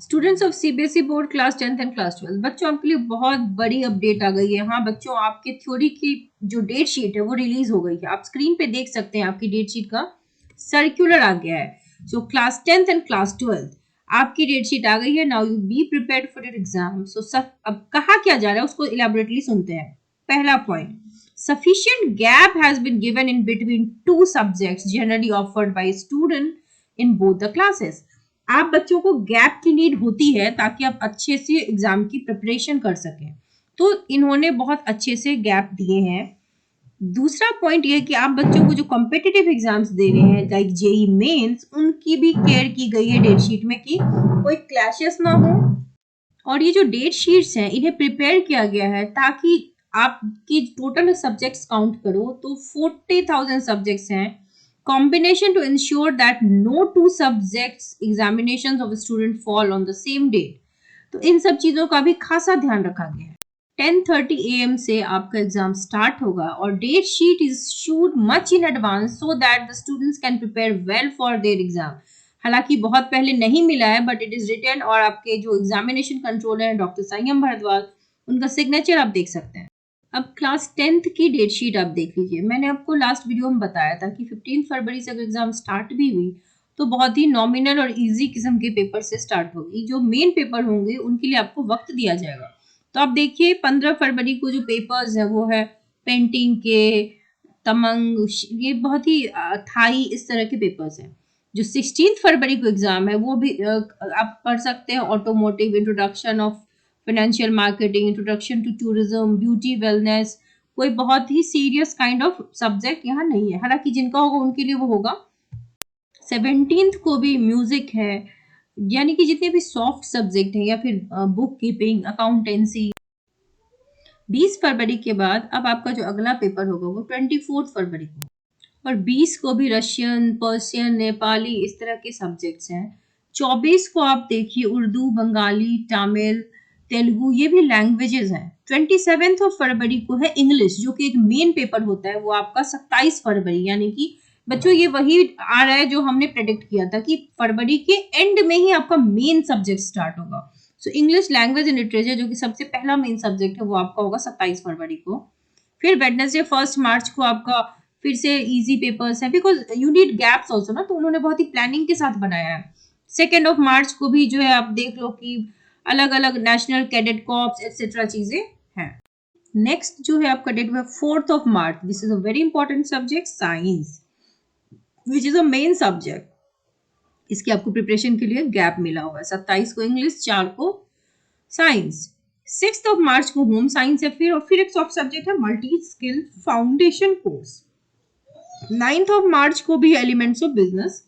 Students of CBSE board class 10th and class 12, बच्चों आपके लिए बहुत बड़ी अपडेट आ गई है। हाँ बच्चों, आपके थ्योरी की जो डेट शीट है वो रिलीज हो गई है। आप स्क्रीन पे देख सकते हैं आपकी डेट शीट का सर्कुलर आ गया है। So class 10th and class 12 आपकी डेट शीट आ गई है। Now you be prepared for your exam. So सब अब कहा क्या जा रहा है उसको इलेबोरेटली सुनते हैं। पहला point, sufficient gap has been given in between two subjects generally offered by student in both the classes. आप बच्चों को गैप की नीड होती है ताकि आप अच्छे से एग्जाम की प्रिपरेशन कर सकें, तो इन्होंने बहुत अच्छे से गैप दिए हैं। दूसरा पॉइंट ये है कि आप बच्चों को जो कॉम्पिटिटिव एग्जाम्स दे रहे हैं लाइक जेई मेंस, उनकी भी केयर की गई है डेट शीट में कि कोई क्लैशेस ना हो। और ये जो डेट शीट्स हैं इन्हें प्रिपेयर किया गया है ताकि आपकी टोटल सब्जेक्ट्स काउंट करो तो 40,000 सब्जेक्ट्स हैं। combination to ensure that no two subjects examinations of a student fall on the same date. तो इन सब चीजों का भी खासा ध्यान रखा गया है। 10:30 AM से आपका एग्जाम स्टार्ट होगा और date sheet is issued much in advance so that the students can prepare well for their exam. हालांकि बहुत पहले नहीं मिला है बट इट इज रिटन, और आपके जो एग्जामिनेशन कंट्रोलर है डॉक्टर संयम भारद्वाज, उनका सिग्नेचर आप देख सकते हैं। अब क्लास 10th की डेट शीट आप देख लीजिए। मैंने आपको लास्ट वीडियो में बताया था कि 15 फरवरी से अगर एग्जाम स्टार्ट भी हुई तो बहुत ही नॉमिनल और इजी किस्म के पेपर से स्टार्ट होगी। जो मेन पेपर होंगे उनके लिए आपको वक्त दिया जाएगा। तो आप देखिए 15 फरवरी को जो पेपर्स है वो है पेंटिंग के, तमंग, ये बहुत ही थाई, इस तरह के पेपर्स हैं। जो 16 फरवरी को एग्जाम है वो भी आप पढ़ सकते हैं। Automotive, introduction of financial marketing, introduction to tourism, beauty, wellness, कोई बहुत ही सीरियस काइंड ऑफ सब्जेक्ट यहाँ नहीं है। हालांकि जिनका होगा उनके लिए वो होगा। 17th को भी म्यूजिक है, यानी कि जितने भी सॉफ्ट सब्जेक्ट हैं या फिर बुक कीपिंग, अकाउंटेंसी। 20 फरवरी के बाद अब आपका जो अगला पेपर होगा वो 24 फरवरी को, और 20 को भी रशियन, पर्शियन, नेपाली, इस तरह के सब्जेक्ट्स हैं। 24 को आप देखिए उर्दू, बंगाली, तमिल, तेलुगु, ये भी लैंग्वेजेस हैं। 27 फरवरी को है इंग्लिश, जो कि एक मेन पेपर होता है, वो आपका 27 फरवरी, यानी कि बच्चों ये वही आ रहा है जो हमने प्रेडिक्ट किया था कि फरवरी के एंड में ही आपका मेन सब्जेक्ट स्टार्ट होगा। So English language and literature, जो कि सबसे पहला मेन सब्जेक्ट है, वो आपका होगा 27 फरवरी को। फिर वेडनेसडे 1 मार्च को आपका फिर से इजी पेपर्स हैं, because you need gaps also ना, तो उन्होंने बहुत ही प्लानिंग के साथ बनाया है। 2 मार्च को भी जो है आप देख लो कि अलग अलग नेशनल कैडेट कॉर्प्स एक्सेट्रा चीजें हैं। नेक्स्ट जो है आपका डेट में 4 March, this is a very important subject, science, which is a main subject. इसकी आपको प्रिपरेशन के लिए गैप मिला हुआ है। 27 को इंग्लिश, 4 को साइंस। 6 मार्च को होम साइंस है फिर एक सॉफ्ट सब्जेक्ट है मल्टी स्किल फाउंडेशन कोर्स। 9 मार्च को भी एलिमेंट्स ऑफ बिजनेस।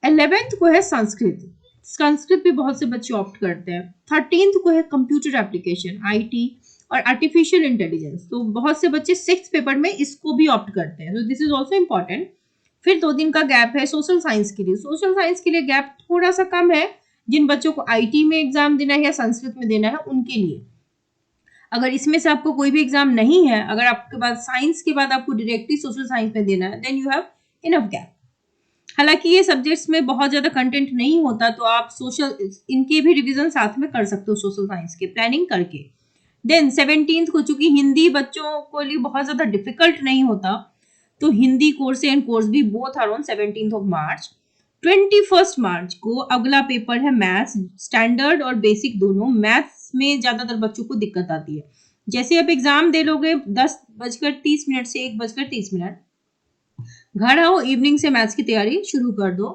11 को है संस्कृत, संस्कृत भी बहुत से बच्चे ऑप्ट करते हैं। 13 को है कंप्यूटर एप्लीकेशन, आईटी और आर्टिफिशियल इंटेलिजेंस, तो बहुत से बच्चे 6th पेपर में इसको भी ऑप्ट करते हैं, तो दिस इज ऑल्सो इम्पॉर्टेंट। फिर 2 दिन का गैप है सोशल साइंस के लिए। सोशल साइंस के लिए गैप थोड़ा सा कम है, जिन बच्चों को आईटी में एग्जाम देना है या संस्कृत में देना है उनके लिए। अगर इसमें से आपको कोई भी एग्जाम नहीं है, अगर आपके पास साइंस के बाद आपको डायरेक्टली सोशल साइंस में देना है, then you have enough gap. हालांकि ये सब्जेक्ट्स में बहुत ज्यादा कंटेंट नहीं होता, तो आप सोशल इनके भी रिवीजन साथ में कर सकते हो सोशल साइंस के प्लानिंग करके। देन 17th को, चूंकि हिंदी बच्चों को लिए बहुत ज्यादा डिफिकल्ट नहीं होता, तो हिंदी कोर्स एंड कोर्स भी बोथ आर ऑन 17th मार्च। 21 मार्च को अगला पेपर है मैथ्स, स्टैंडर्ड और बेसिक दोनों। मैथ्स में ज्यादातर बच्चों को दिक्कत आती है। जैसे आप एग्जाम दे लोगे 10:30 से 1:30, घर आओ, इवनिंग से मैथ्स की तैयारी शुरू कर दो।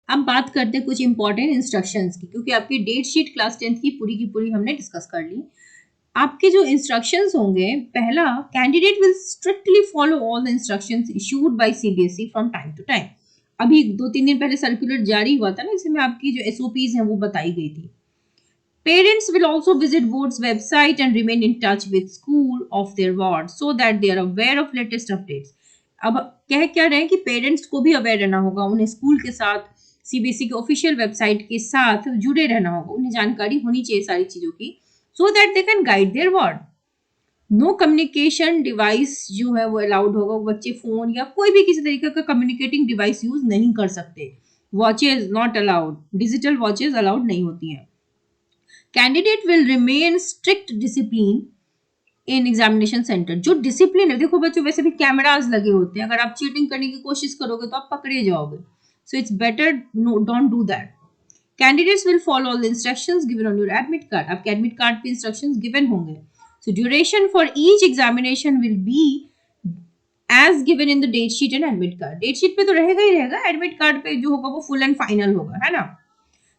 अब बात करते हैं कुछ इंपॉर्टेंट इंस्ट्रक्शंस की, क्योंकि आपकी डेट शीट क्लास 10th की पूरी हमने डिस्कस कर ली। आपके जो इंस्ट्रक्शंस होंगे, पहला, candidate will strictly follow all the instructions issued by CBSE from time to time. अभी 2-3 दिन पहले सर्कुलर जारी हुआ था ना, इसमें आपकी जो एसओपीज हैं वो बताई गई थी। Parents will also visit board's website and remain in touch with school of their ward so that they are aware of latest updates. अब कह क्या रहे हैं कि पेरेंट्स को भी अवेयर रहना होगा, उन्हें स्कूल के साथ, सीबीएसई के ऑफिशियल वेबसाइट के साथ जुड़े रहना होगा, उन्हें जानकारी होनी चाहिए सारी चीजों की, so that they can guide their ward. No communication device जो है वो अलाउड होगा, बच्चे फोन या कोई भी किसी तरीके का कम्युनिकेटिंग डिवाइस यूज नहीं कर सकते। Watches not allowed, digital watches allowed नहीं होती हैं। Candidate will remain strict discipline in examination centre. जो डिसिप्लिन है, देखो बच्चों वैसे भी कैमराज लगे होते हैं, अगर आप चीटिंग करने की कोशिश करोगे तो आप पकड़े जाओगे, so it's better don't do that. Candidates will follow all the instructions given on your admit card. आपके एडमिट कार्ड पे इंस्ट्रक्शंस गिवन होंगे। So duration for each examination will be as given in the date sheet and admit card. Date sheet पे तो रहेगा ही रहेगा, admit card पे जो होगा वो फुल एंड फाइनल होगा, है ना।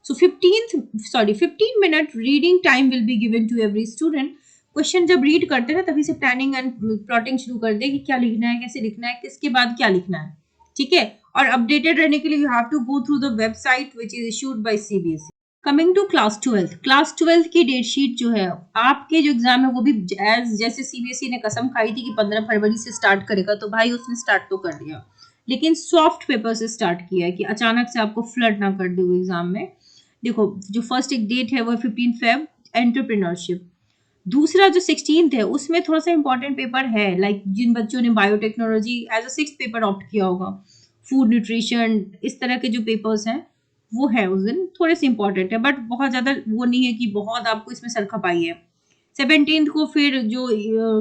So 15 minute reading time will be given to every student. Question जब रीड करते हैं तभी से प्लानिंग एंड प्लॉटिंग शुरू कर दे कि क्या लिखना है, कैसे लिखना है, किसके बाद क्या लिखना है, ठीक है। और अपडेटेड रहने के लिए you have to go through the website which is issued by CBSE. Coming to class 12, class 12 की डेट शीट जो है, आपके जो एग्जाम है वो भी जैसे सीबीएसई ने कसम खाई थी कि 15 फरवरी से स्टार्ट करेगा, तो भाई उसने स्टार्ट तो कर दिया, लेकिन सॉफ्ट पेपर से स्टार्ट किया है कि अचानक से आपको फ्लड ना कर दे वो एग्जाम में। देखो जो फर्स्ट एक डेट है वो 15 फेब एंटरप्रेन्योरशिप। दूसरा जो 16 है उसमें थोड़ा सा इंपॉर्टेंट पेपर है, लाइक जिन बच्चों ने biotechnology as a 6th paper opt किया होगा, फूड न्यूट्रिशन, इस तरह के जो पेपर्स हैं वो है उस दिन, थोड़े से इंपॉर्टेंट है, बट बहुत ज़्यादा वो नहीं है कि बहुत आपको इसमें सर खपाई है। 17 को फिर जो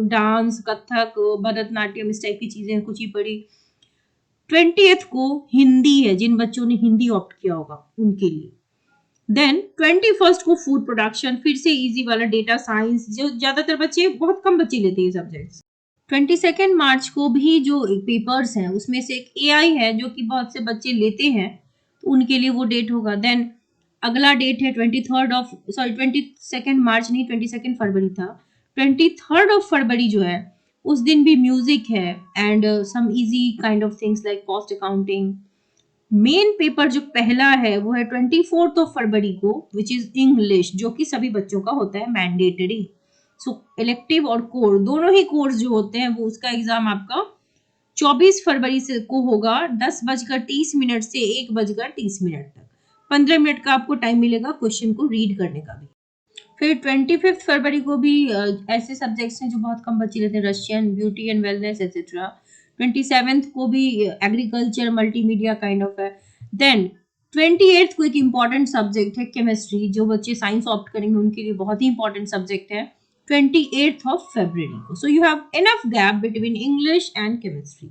डांस, कथक, भरतनाट्यम, इस टाइप की चीज़ें कुछ ही पड़ी। 20th को हिंदी है, जिन बच्चों ने हिंदी ऑप्ट किया होगा उनके लिए। देन 21st को फूड प्रोडक्शन, फिर से इजी वाला डेटा साइंस, जो ज्यादातर बच्चे, बहुत कम बच्चे लेते हैं सब्जेक्ट्स। 22 मार्च को भी जो पेपर्स हैं उसमें से एक एआई है जो कि बहुत से बच्चे लेते हैं, तो उनके लिए वो डेट होगा। देन अगला डेट है 22 मार्च नहीं, 22 फरवरी था। 23 फरवरी जो है उस दिन भी म्यूजिक है and some easy kind of things like cost accounting. Main paper जो पहला है वो है 24 फरवरी को, विच इज इंग्लिश, जो कि सभी बच्चों का होता है मैंडेटरी। सो इलेक्टिव और कोर, दोनों ही कोर्स जो होते हैं वो, उसका एग्जाम आपका 24 फरवरी से को होगा 10:30 से 1:30 तक। 15 मिनट का आपको टाइम मिलेगा क्वेश्चन को रीड करने का भी। फिर 25 फरवरी को भी ऐसे सब्जेक्ट्स हैं जो बहुत कम बच्चे लेते हैं, Russian, beauty and wellness etcetera. 27 को भी एग्रीकल्चर, मल्टीमीडिया काइंड ऑफ है। देन 28 को एक इम्पॉर्टेंट सब्जेक्ट है केमिस्ट्री, जो बच्चे साइंस ऑप्ट करेंगे उनके लिए बहुत ही इंपॉर्टेंट सब्जेक्ट है 28 फरवरी को। So you have enough gap between English and chemistry.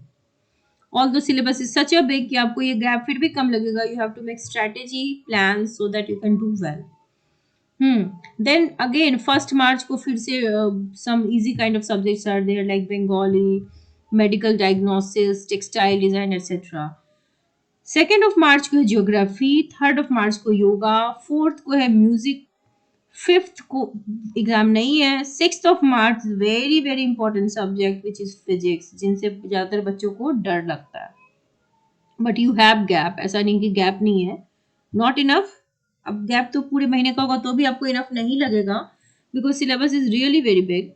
All the syllabus is such a big कि आपको ये गैप फिर भी कम लगेगा। You have to make strategy plan so that you can do well. Then again 1 मार्च को फिर से some easy kind of subjects are there like Bengali, medical diagnosis, textile design, etc. 2 मार्च को है ज्योग्राफी, 3 मार्च को योगा, 4 को है म्यूजिक, 5 को एग्जाम नहीं है। 6 March very very important subject which is physics, जिनसे ज्यादातर बच्चों को डर लगता है, बट यू हैव गैप, ऐसा नहीं कि गैप नहीं है, नॉट इनफ। अब गैप तो पूरे महीने का होगा तो भी आपको इनफ नहीं लगेगा, because syllabus is really very big.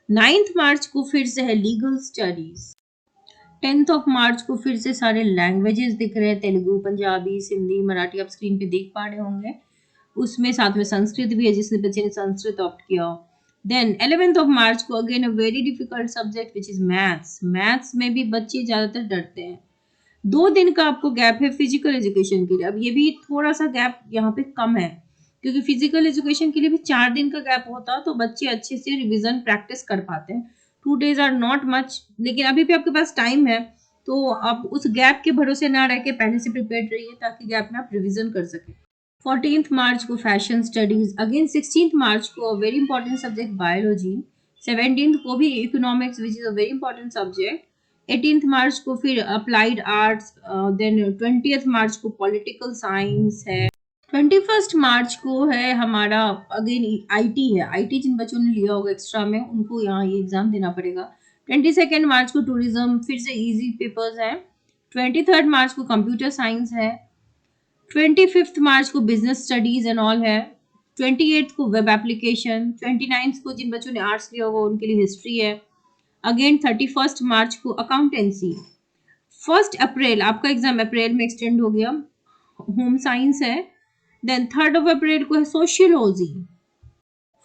9 मार्च को फिर से है लीगल स्टडीज। 10 मार्च को फिर से सारे लैंग्वेजेस दिख रहे हैं, तेलुगु, पंजाबी, सिंधी, मराठी, आप स्क्रीन पे देख पा रहे होंगे। उसमें साथ में संस्कृत भी है, जिसने बच्चे ने संस्कृत ऑप्ट किया हो। देन 11 मार्च को again a very difficult subject which is maths. Maths में भी बच्चे ज्यादातर डरते हैं। 2 दिन का आपको गैप है फिजिकल एजुकेशन के लिए। अब ये भी थोड़ा सा गैप यहाँ पे कम है, क्योंकि फिजिकल एजुकेशन के लिए भी 4 दिन का गैप होता तो बच्चे अच्छे से रिवीजन प्रैक्टिस कर पाते हैं। 2 days आर नॉट मच, लेकिन अभी भी आपके पास टाइम है, तो आप उस गैप के भरोसे ना रह के पहले से प्रिपेयर रहिए ताकि गैप में आप रिविजन कर सकें। 14 मार्च को फैशन स्टडीज, अगेन 16 मार्च को वेरी इंपॉर्टेंट सब्जेक्ट बायोलॉजी। 17 को भी economics which is a very important subject. 18 मार्च को फिर अप्लाइड आर्ट्स। देन 20 मार्च को पॉलिटिकल साइंस है। 21 मार्च को है हमारा अगेन आईटी है। आईटी जिन बच्चों ने लिया होगा एक्स्ट्रा में, उनको यहाँ ये एग्जाम देना पड़ेगा। 22 मार्च को टूरिज्म, फिर से इजी पेपर्स है। 23 मार्च को कंप्यूटर साइंस है। 25 मार्च को बिजनेस स्टडीज एंड ऑल है। 28 को वेब एप्लीकेशन। 29 को जिन बच्चों ने आर्ट्स लिया होगा उनके लिए हिस्ट्री है। अगेन 31 मार्च को अकाउंटेंसी। 1 अप्रैल आपका एग्जाम अप्रैल में एक्सटेंड हो गया, होम साइंस है। देन 3 अप्रैल को है सोशियोलॉजी।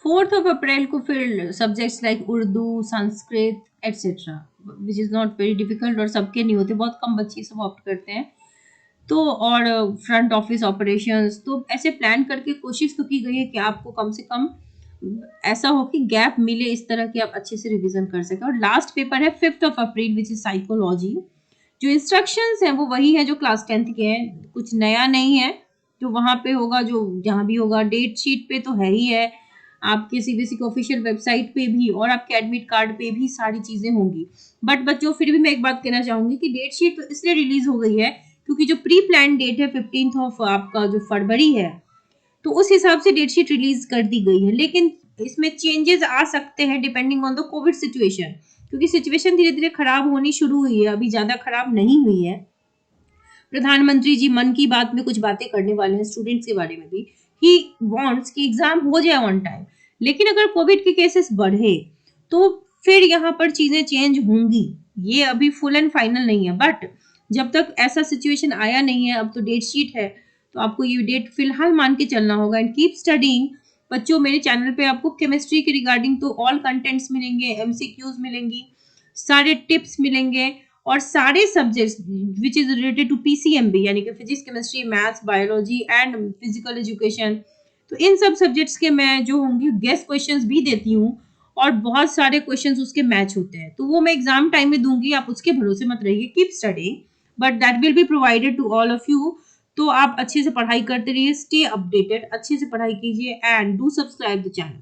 4 अप्रैल को फिर subjects like Urdu, Sanskrit etcetera, which is not very difficult और सबके नहीं होते, बहुत कम बच्चे सब ऑप्ट करते हैं। तो और फ्रंट ऑफिस ऑपरेशंस, तो ऐसे प्लान करके कोशिश तो की गई है कि आपको कम से कम ऐसा हो कि गैप मिले इस तरह की आप अच्छे से रिवीजन कर सकें। और लास्ट पेपर है 5th of April which is psychology. जो इंस्ट्रक्शंस हैं वो वही है जो क्लास 10th के हैं, कुछ नया नहीं है। जो वहाँ पे होगा, जो जहाँ भी होगा, डेट शीट पे तो है ही है, आपके सीबीएसई के ऑफिशियल वेबसाइट पे भी और आपके एडमिट कार्ड पे भी सारी चीजें होंगी। बट बच्चों फिर भी मैं एक बात कहना चाहूंगी कि डेट शीट तो इसलिए रिलीज हो गई है क्योंकि जो प्री प्लान डेट है 15th ऑफ आपका जो फरवरी है, तो उस हिसाब से डेट शीट रिलीज कर दी गई है। लेकिन इसमें चेंजेस आ सकते हैं depending on the Covid situation, क्योंकि सिचुएशन धीरे धीरे खराब होनी शुरू हुई है, अभी ज्यादा खराब नहीं हुई है। प्रधानमंत्री जी मन की बात में कुछ बातें करने वाले हैं स्टूडेंट्स के बारे में भी। ही वांट्स कि एग्जाम हो जाए ऑन टाइम। लेकिन अगर कोविड के केसेस बढ़े तो फिर यहाँ पर चीजें चेंज होंगी। ये अभी फुल एंड फाइनल नहीं है, बट जब तक ऐसा सिचुएशन आया नहीं है, अब तो डेट शीट है, तो आपको ये डेट फिलहाल मान के चलना होगा। एंड कीप स्टडिंग बच्चों। मेरे चैनल पे आपको केमिस्ट्री के रिगार्डिंग तो ऑल कंटेंट्स मिलेंगे, एमसीक्यूज मिलेंगी, सारे टिप्स मिलेंगे, और सारे subjects which is related to PCMB यानी कि physics, chemistry, maths, biology and physical education. तो इन सब सब्जेक्ट्स के मैं जो होंगी गेस्ट क्वेश्चंस भी देती हूँ, और बहुत सारे क्वेश्चंस उसके मैच होते हैं, तो वो मैं एग्जाम टाइम में दूंगी। आप उसके भरोसे मत रहिए, keep studying, but that will be provided to all of you. तो आप अच्छे से पढ़ाई करते रहिए, स्टे अपडेटेड, अच्छे से पढ़ाई कीजिए and do subscribe the channel.